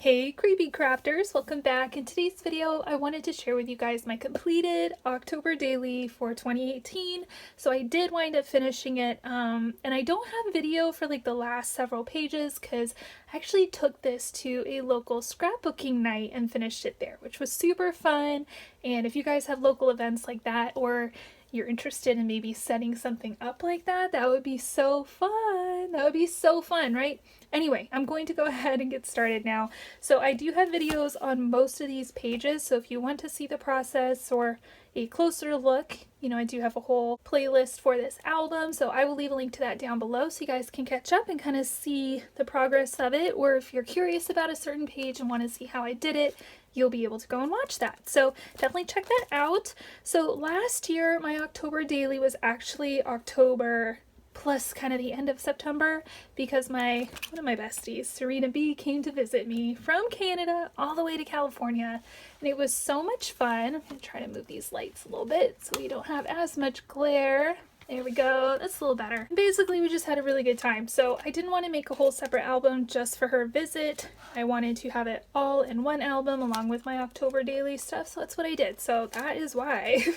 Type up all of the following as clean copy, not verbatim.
Hey creepy crafters, welcome back. In today's video I wanted to share with you guys my completed October daily for 2018. So I did wind up finishing it and I don't have video for like the last several pages because I actually took this to a local scrapbooking night and finished it there, which was super fun. And if you guys have local events like that, or you're interested in maybe setting something up like that, that would be so fun. That would be so fun, right? Anyway, I'm going to go ahead and get started now. So I do have videos on most of these pages, so if you want to see the process or a closer look, I do have a whole playlist for this album, so I will leave a link to that down below so you guys can catch up and kind of see the progress of it, or if you're curious about a certain page and want to see how I did it, you'll be able to go and watch that. So definitely check that out. So last year, my October daily was actually October plus kind of the end of September because one of my besties, Serena B, came to visit me from Canada all the way to California, and it was so much fun. I'm going to try to move these lights a little bit so we don't have as much glare. There we go, that's a little better. Basically, we just had a really good time. So I didn't want to make a whole separate album just for her visit. I wanted to have it all in one album along with my October daily stuff, so that's what I did. So that is why.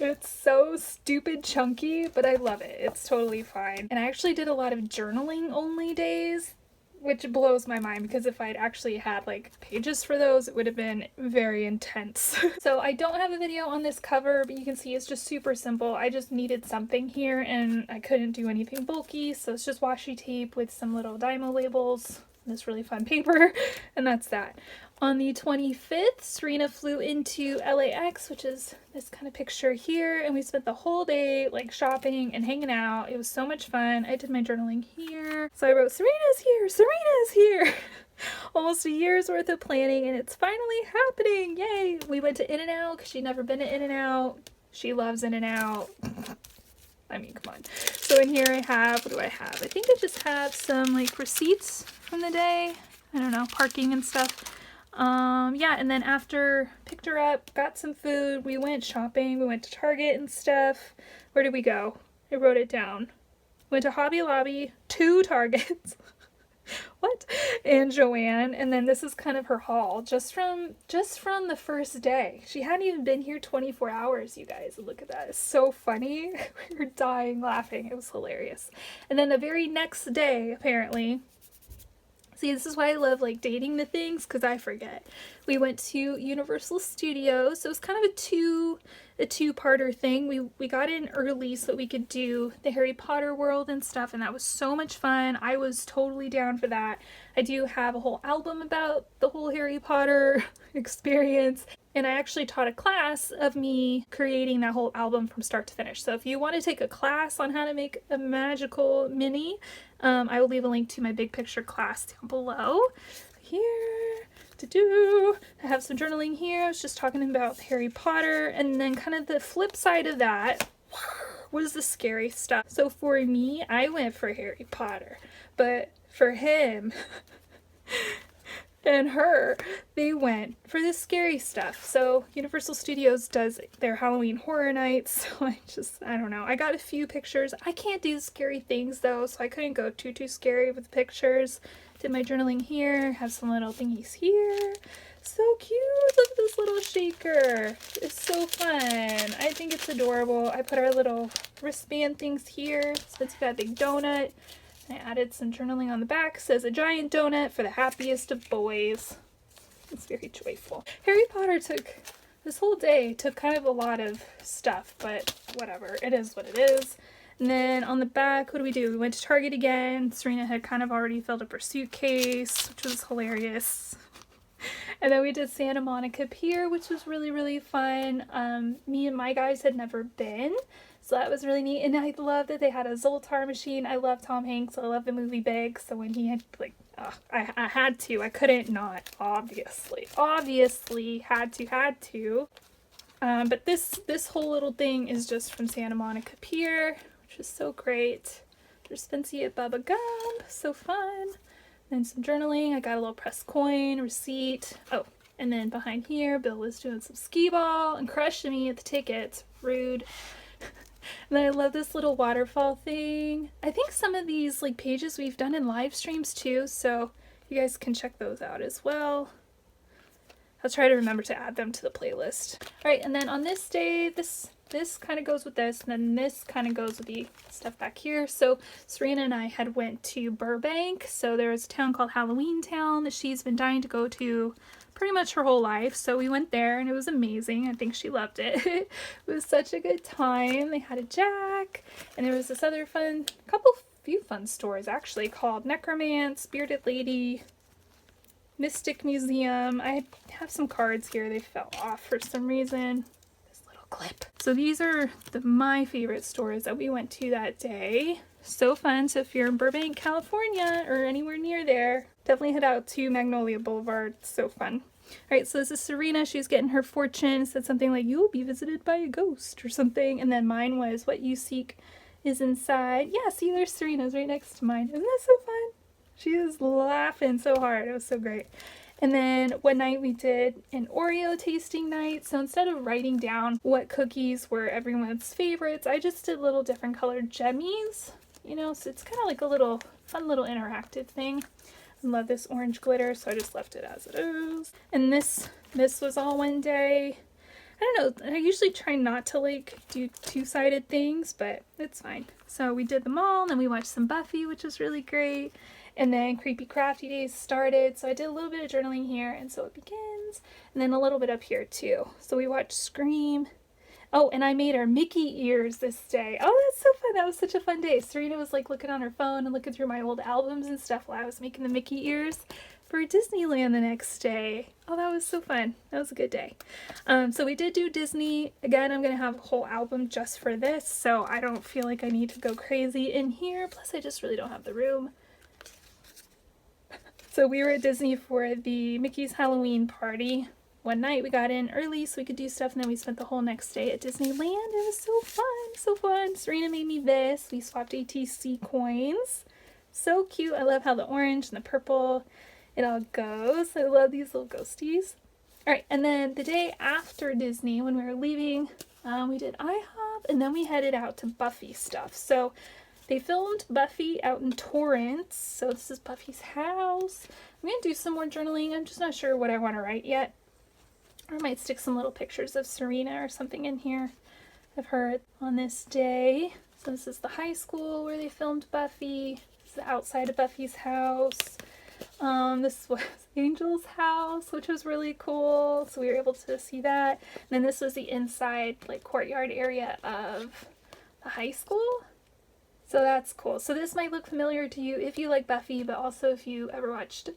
It's so stupid chunky, but I love it. It's totally fine. And I actually did a lot of journaling only days, which blows my mind because if I'd actually had like pages for those, it would have been very intense. So I don't have a video on this cover, but you can see it's just super simple. I just needed something here and I couldn't do anything bulky, so it's just washi tape with some little Dymo labels, this really fun paper, and that's that. On the 25th, Serena flew into LAX, which is this kind of picture here, and we spent the whole day like shopping and hanging out. It was so much fun. I did my journaling here. So I wrote, Serena's here, Serena's here. Almost a year's worth of planning, and it's finally happening. Yay! We went to In-N-Out because she'd never been to In-N-Out. She loves In-N-Out. I mean, come on. So in here I have, what do I have? I think I just have some like receipts from the day. I don't know, parking and stuff. Yeah, and then after picked her up, got some food, we went shopping, we went to Target and stuff. Where did we go? I wrote it down. Went to Hobby Lobby, 2 Targets. What? And Joanne, and then this is kind of her haul just from the first day. She hadn't even been here 24 hours, you guys. Look at that. It's so funny. We were dying laughing. It was hilarious. And then the very next day, apparently, see, this is why I love like dating the things, because I forget. We went to Universal Studios, so it was kind of a two-parter thing. We got in early so that we could do the Harry Potter world and stuff, and that was so much fun. I was totally down for that. I do have a whole album about the whole Harry Potter experience, and I actually taught a class of me creating that whole album from start to finish. So if you want to take a class on how to make a magical mini, I will leave a link to my big picture class down below. Here, I have some journaling here. I was just talking about Harry Potter, and then kind of the flip side of that was the scary stuff. So for me, I went for Harry Potter, but for him and her, they went for the scary stuff. So Universal Studios does their Halloween Horror Nights, so I don't know. I got a few pictures. I can't do scary things though, so I couldn't go too scary with pictures. Did my journaling here, have some little thingies here. So cute, look at this little shaker. It's so fun. I think it's adorable. I put our little wristband things here, so it's got a big donut. I added some journaling on the back. It says a giant donut for the happiest of boys. It's very joyful. Harry Potter this whole day took kind of a lot of stuff, but whatever. It is what it is. And then on the back, what do? We went to Target again. Serena had kind of already filled up her suitcase, which was hilarious. And then we did Santa Monica Pier, which was really fun. Me and my guys had never been, so that was really neat. And I love that they had a Zoltar machine. I love Tom Hanks. I love the movie Big, so when he had like, I had to. I couldn't not, obviously had to. But this whole little thing is just from Santa Monica Pier, which is so great. There's Fancy at Bubba Gum, so fun. And some journaling. I got a little pressed coin, receipt. Oh, and then behind here, Bill was doing some skee ball and crushing me at the tickets. Rude. And then I love this little waterfall thing. I think some of these like pages we've done in live streams too, so You guys can check those out as well. I'll try to remember to add them to the playlist. All right, and then on this day, this kind of goes with this, and then this kind of goes with the stuff back here. So Serena and I had went to Burbank. So there's a town called Halloween Town that she's been dying to go to pretty much her whole life. So we went there and it was amazing. I think she loved it. It was such a good time. They had a Jack, and there was this other few fun stores actually called Necromance, Bearded Lady, Mystic Museum. I have some cards here. They fell off for some reason. This little clip. So these are my favorite stores that we went to that day. So fun. So if you're in Burbank, California, or anywhere near there, definitely head out to Magnolia Boulevard. It's so fun. All right, so this is Serena. She's getting her fortune. It said something like, "You will be visited by a ghost," or something. And then mine was, "What you seek is inside." Yeah, see, there's Serena's right next to mine. Isn't that so fun? She was laughing so hard. It was so great. And then one night we did an Oreo tasting night. So instead of writing down what cookies were everyone's favorites, I just did little different colored jemmies, you know, so it's kind of like a little fun little interactive thing. I love this orange glitter, so I just left it as it is. And this was all one day. I don't know, I usually try not to like do two-sided things, but it's fine. So we did them all, and then we watched some Buffy, which was really great. And then Creepy Crafty Days started, so I did a little bit of journaling here, and so it begins. And then a little bit up here too. So we watched Scream. Oh, and I made our Mickey ears this day. Oh, that's so fun. That was such a fun day. Serena was like looking on her phone and looking through my old albums and stuff while I was making the Mickey ears for Disneyland the next day. Oh, that was so fun. That was a good day. So we did do Disney. Again, I'm going to have a whole album just for this, so I don't feel like I need to go crazy in here. Plus, I just really don't have the room. So we were at Disney for the Mickey's Halloween party. One night we got in early so we could do stuff, and then we spent the whole next day at Disneyland. It was so fun, so fun. Serena made me this. We swapped ATC coins. So cute. I love how the orange and the purple, it all goes. I love these little ghosties. All right, and then the day after Disney, when we were leaving, we did IHOP, and then we headed out to Buffy stuff. So they filmed Buffy out in Torrance. So this is Buffy's house. I'm going to do some more journaling. I'm just not sure what I want to write yet. Or I might stick some little pictures of Serena or something in here of her on this day. So this is the high school where they filmed Buffy. This is the outside of Buffy's house. This was Angel's house, which was really cool. So we were able to see that. And then this was the inside like courtyard area of the high school. So that's cool. So this might look familiar to you if you like Buffy, but also if you ever watched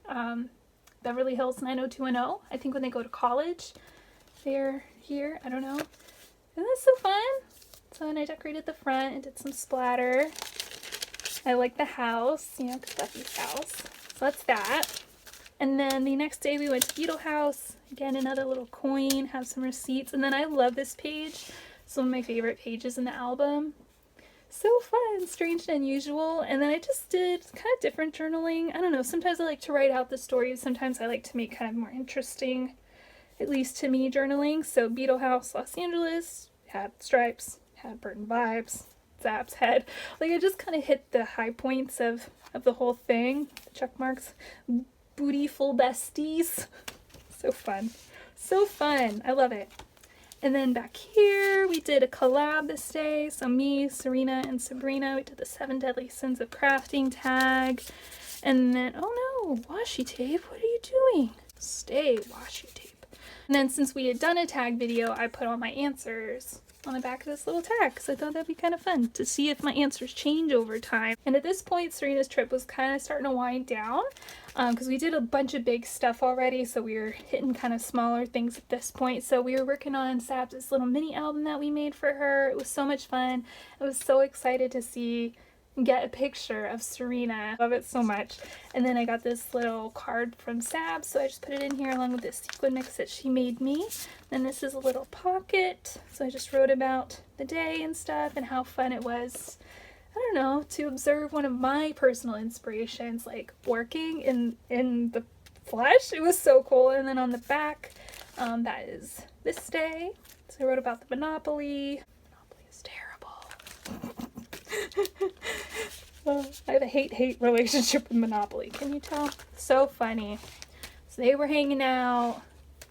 Beverly Hills 90210. I think when they go to college, they're here. I don't know. Isn't that so fun? So then I decorated the front and did some splatter. I like the house, you know, because Buffy's house. So that's that. And then the next day we went to Beetle House. Again, another little coin, have some receipts. And then I love this page. It's one of my favorite pages in the album. So fun, strange and unusual. And then I just did kind of different journaling. I don't know, sometimes I like to write out the stories. Sometimes I like to make kind of more interesting, at least to me, journaling. So Beetle House, Los Angeles, had stripes, had Burton vibes, Zap's head. Like I just kind of hit the high points of the whole thing. Check marks. Bootyful besties. So fun. So fun. I love it. And then back here, we did a collab this day. So me, Serena, and Sabrina, we did the 7 Deadly Sins of Crafting tag. And then, oh no, washi tape, what are you doing? Stay, washi tape. And then since we had done a tag video, I put all my answers on the back of this little tag because I thought that'd be kind of fun to see if my answers change over time. And at this point, Serena's trip was kind of starting to wind down because we did a bunch of big stuff already, so we were hitting kind of smaller things at this point. So we were working on Sab's little mini album that we made for her. It was so much fun. I was so excited to see get a picture of Serena. Love it so much. And then I got this little card from Sab, so I just put it in here along with this sequin mix that she made me. Then this is a little pocket, so I just wrote about the day and stuff and how fun it was, I don't know, to observe one of my personal inspirations like working in the flesh. It was so cool. And then on the back, that is this day. So I wrote about the Monopoly. Monopoly is terrible. I have a hate-hate relationship with Monopoly. Can you tell? So funny. So they were hanging out.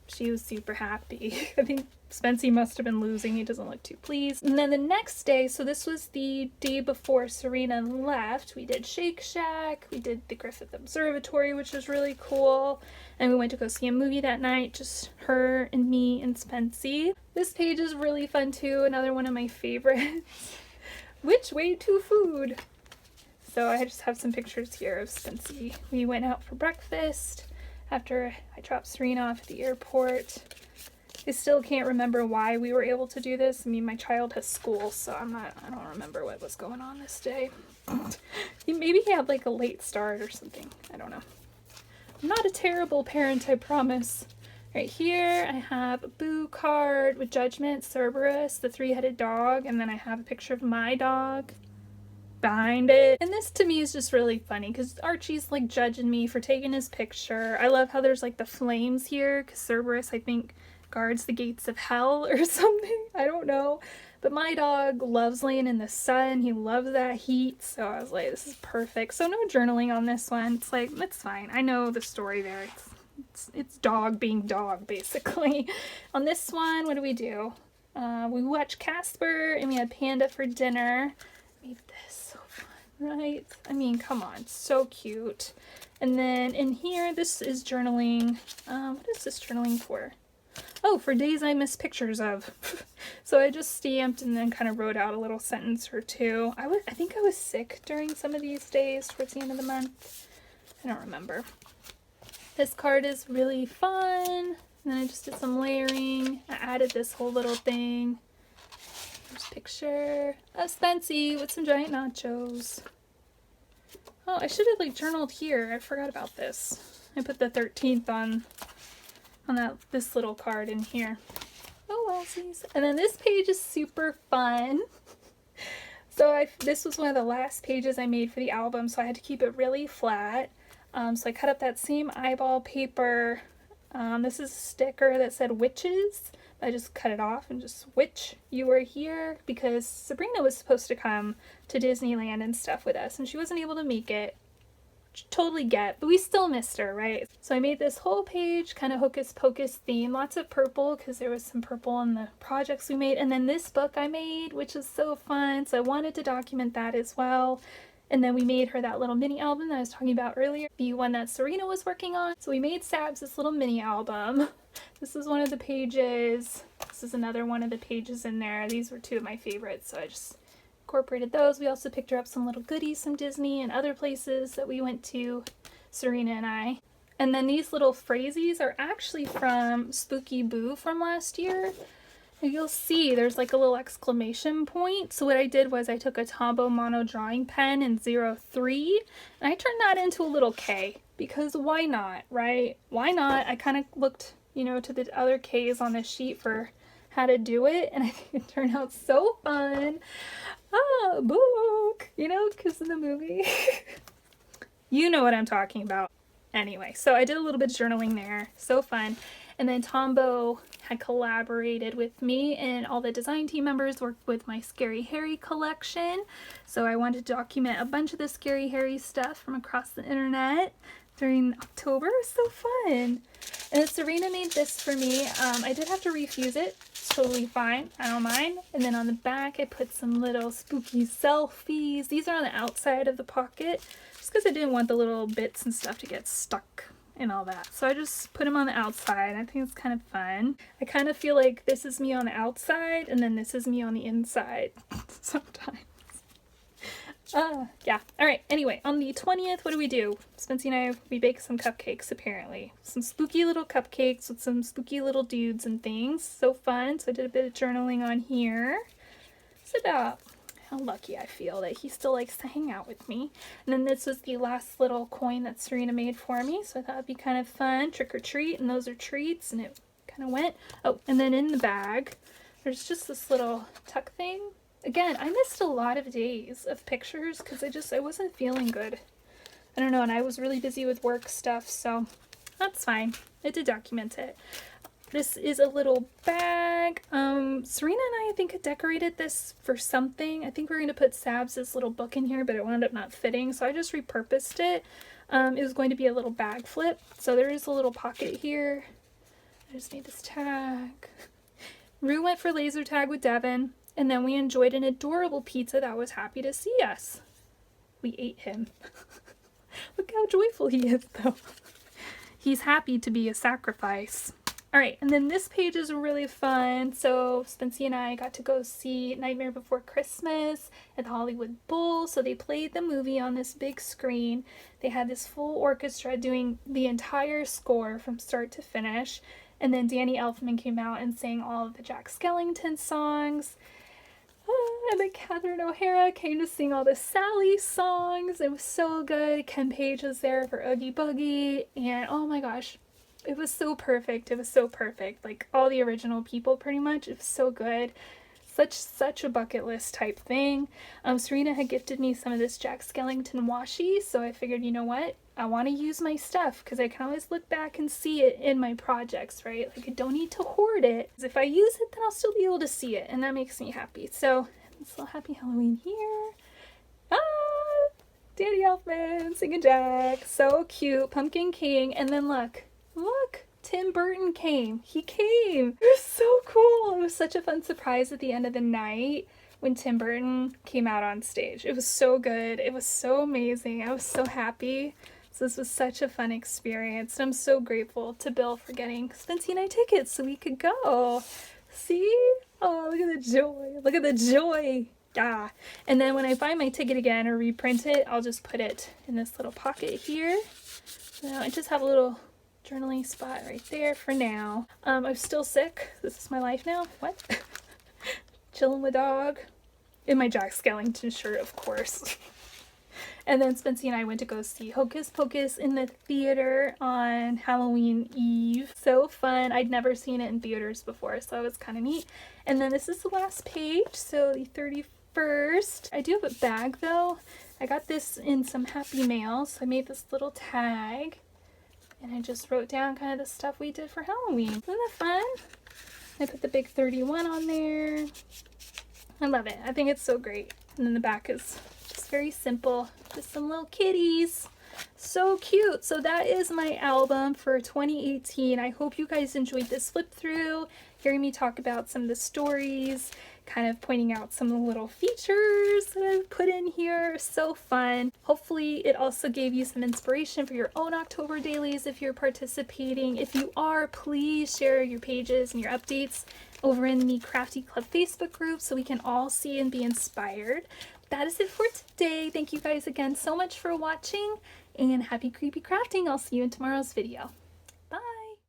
She was super happy. I think Spency must have been losing. He doesn't look too pleased. And then the next day, so this was the day before Serena left, we did Shake Shack. We did the Griffith Observatory, which was really cool. And we went to go see a movie that night, just her and me and Spency. This page is really fun too. Another one of my favorites. Which way to food? So I just have some pictures here of Spency. We went out for breakfast after I dropped Serena off at the airport. I still can't remember why we were able to do this. I mean, my child has school, so I don't remember what was going on this day. Maybe he had like a late start or something. I don't know. I'm not a terrible parent, I promise. Right here, I have a Boo card with Judgment, Cerberus, the three-headed dog, and then I have a picture of my dog behind it. And this to me is just really funny because Archie's like judging me for taking his picture. I love how there's like the flames here because Cerberus, I think, guards the gates of hell or something. I don't know. But my dog loves laying in the sun. He loves that heat. So I was like, this is perfect. So no journaling on this one. It's like, it's fine. I know the story there. It's dog being dog, basically. On this one, what do? We watched Casper and we had Panda for dinner. Made this so fun, right? I mean, come on, so cute. And then in here, this is journaling. What is this journaling for? Oh, for days I miss pictures of. So I just stamped and then kind of wrote out a little sentence or two. I think I was sick during some of these days towards the end of the month. I don't remember. This card is really fun. And then I just did some layering. I added this whole little thing. There's a picture of Spency with some giant nachos. Oh, I should have like journaled here. I forgot about this. I put the 13th on this little card in here. Oh, wellsies. And then this page is super fun. So this was one of the last pages I made for the album, so I had to keep it really flat. So I cut up that same eyeball paper. This is a sticker that said witches. I just cut it off and just witch, you were here, because Sabrina was supposed to come to Disneyland and stuff with us and she wasn't able to make it. Totally get, but we still missed her, right? So I made this whole page kind of hocus pocus theme, lots of purple because there was some purple in the projects we made, and then this book I made, which is so fun, so I wanted to document that as well. And then we made her that little mini album that I was talking about earlier, the one that Serena was working on. So we made Sabs this little mini album. This is one of the pages. This is another one of the pages in there. These were two of my favorites, so I just incorporated those. We also picked her up some little goodies from Disney and other places that we went to, Serena and I. And then these little phrases are actually from Spooky Boo from last year. And you'll see there's like a little exclamation point. So what I did was I took a Tombow mono drawing pen in 03 and I turned that into a little K because why not, right? Why not? I kind of looked, to the other K's on this sheet for how to do it, and I think it turned out so fun. Book, because of the movie. You know what I'm talking about. Anyway, so I did a little bit of journaling there. So fun. And then Tombow had collaborated with me, and all the design team members worked with my Scary Harry collection. So I wanted to document a bunch of the Scary Harry stuff from across the internet during October. It was so fun. And then Serena made this for me. I did have to refuse it. It's totally fine. I don't mind. And then on the back, I put some little spooky selfies. These are on the outside of the pocket, just because I didn't want the little bits and stuff to get stuck and all that. So I just put them on the outside. I think it's kind of fun. I kind of feel like this is me on the outside, and then this is me on the inside sometimes. Yeah. All right. Anyway, on the 20th, what do we do? Spency and I, we baked some cupcakes, apparently. Some spooky little cupcakes with some spooky little dudes and things. So fun. So I did a bit of journaling on here. It's about how lucky I feel that he still likes to hang out with me. And then this was the last little coin that Serena made for me. So I thought it'd be kind of fun. Trick or treat. And those are treats. And it kind of went. Oh, and then in the bag, there's just this little tuck thing. Again, I missed a lot of days of pictures because I wasn't feeling good. I don't know, and I was really busy with work stuff, so that's fine. I did document it. This is a little bag. Serena and I think had decorated this for something. I think we are going to put Sabs' little book in here, but it wound up not fitting, so I just repurposed it. It was going to be a little bag flip, so there is a little pocket here. I just need this tag. Rue went for laser tag with Devin, and then we enjoyed an adorable pizza that was happy to see us. We ate him. Look how joyful he is, though. He's happy to be a sacrifice. Alright, and then this page is really fun. So Spency and I got to go see Nightmare Before Christmas at the Hollywood Bowl. So they played the movie on this big screen. They had this full orchestra doing the entire score from start to finish. And then Danny Elfman came out and sang all of the Jack Skellington songs. And then Catherine O'Hara came to sing all the Sally songs. It was so good. Ken Page was there for Oogie Boogie. And oh my gosh. It was so perfect. It was so perfect. Like all the original people pretty much. It was so good. Such a bucket list type thing. Serena had gifted me some of this Jack Skellington washi, so I figured, you know what? I want to use my stuff because I can always look back and see it in my projects, right? Like I don't need to hoard it. Because if I use it, then I'll still be able to see it, and that makes me happy. So, this little Happy Halloween here. Danny Elfman singing Jack. So cute. Pumpkin King. And then look, Tim Burton came. He came. It was so cool. It was such a fun surprise at the end of the night when Tim Burton came out on stage. It was so good. It was so amazing. I was so happy. So this was such a fun experience. And I'm so grateful to Bill for getting Spency and I tickets so we could go. See? Oh, look at the joy. Look at the joy. Yeah. And then when I find my ticket again or reprint it, I'll just put it in this little pocket here. Now I just have a little journaling spot right there for now. I'm still sick. This is my life now. What? Chilling with dog. In my Jack Skellington shirt, of course. And then Spency and I went to go see Hocus Pocus in the theater on Halloween Eve. So fun. I'd never seen it in theaters before, so it was kind of neat. And then this is the last page, so the 31st. I do have a bag though. I got this in some Happy Mail, so I made this little tag. And I just wrote down kind of the stuff we did for Halloween. Isn't that fun? I put the big 31 on there. I love it. I think it's so great. And then the back is just very simple. Just some little kitties. So cute. So that is my album for 2018. I hope you guys enjoyed this flip through, hearing me talk about some of the stories, kind of pointing out some of the little features that I've put in here. So fun. Hopefully it also gave you some inspiration for your own October dailies if you're participating. If you are, please share your pages and your updates over in the Crafty Club Facebook group so we can all see and be inspired. That is it for today. Thank you guys again so much for watching, and happy creepy crafting. I'll see you in tomorrow's video.